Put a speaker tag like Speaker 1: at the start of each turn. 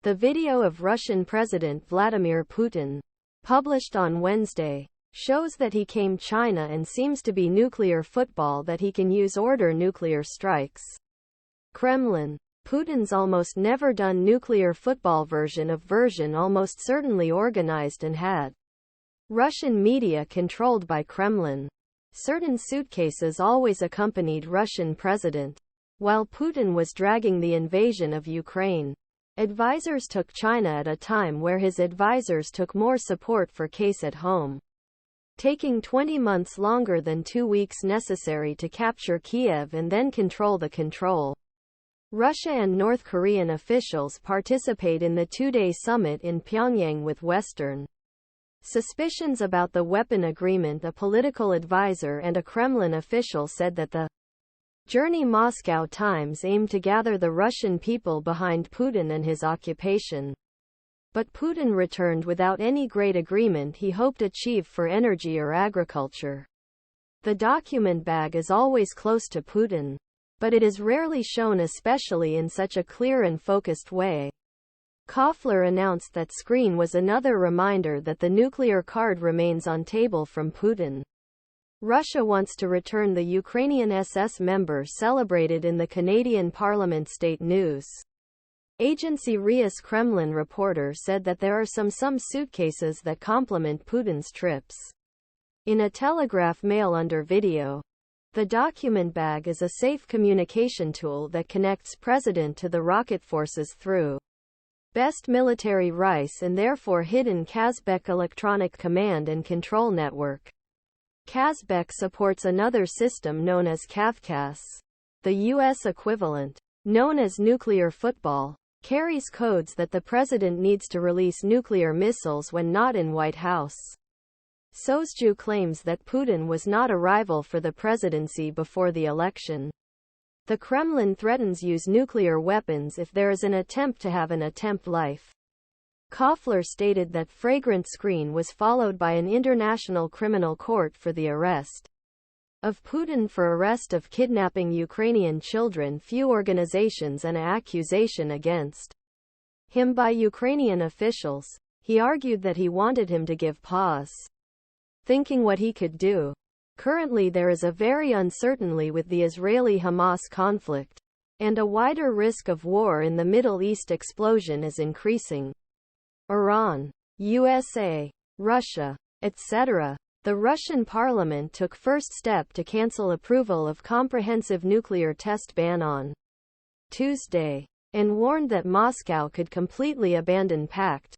Speaker 1: The video of Russian President Vladimir Putin, published on Wednesday, shows that he came China and seems to be nuclear football that he can use order nuclear strikes. Kremlin. Putin's almost never done nuclear football version almost certainly organized and had. Russian media controlled by Kremlin. Certain suitcases always accompanied Russian president. While Putin was dragging the invasion of Ukraine, advisors took China at a time where his advisors took more support for case at home, taking 20 months longer than 2 weeks necessary to capture Kiev and then control the control. Russia and North Korean officials participate in the two-day summit in Pyongyang with Western suspicions about the weapon agreement. A political advisor and a Kremlin official said that the journey Moscow Times aimed to gather the Russian people behind Putin and his occupation. But Putin returned without any great agreement he hoped achieve for energy or agriculture. The document bag is always close to Putin, but it is rarely shown, especially in such a clear and focused way. Koffler announced that screen was another reminder that the nuclear card remains on table from Putin. Russia wants to return the Ukrainian SS member celebrated in the Canadian Parliament. State news agency RIA's Kremlin reporter said that there are some suitcases that complement Putin's trips. In a telegraph mail under video, the document bag is a safe communication tool that connects president to the rocket forces through best military rice and therefore hidden Kazbek electronic command and control network. Kazbek supports another system known as Kavkaz. The U.S. equivalent, known as nuclear football, carries codes that the president needs to release nuclear missiles when not in White House. Sözcü claims that Putin was not a rival for the presidency before the election. The Kremlin threatens use nuclear weapons if there is an attempt to have an attempt life. Koffler stated that fragrant screen was followed by an international criminal court for the arrest of Putin for arrest of kidnapping Ukrainian children. Few organizations and an accusation against him by Ukrainian officials. He argued that he wanted him to give pause, thinking what he could do. Currently there is a very uncertainty with the Israeli-Hamas conflict, and a wider risk of war in the Middle East. Explosion is increasing. Iran, USA, Russia, etc. The Russian parliament took first step to cancel approval of comprehensive nuclear test ban on Tuesday, and warned that Moscow could completely abandon Pact.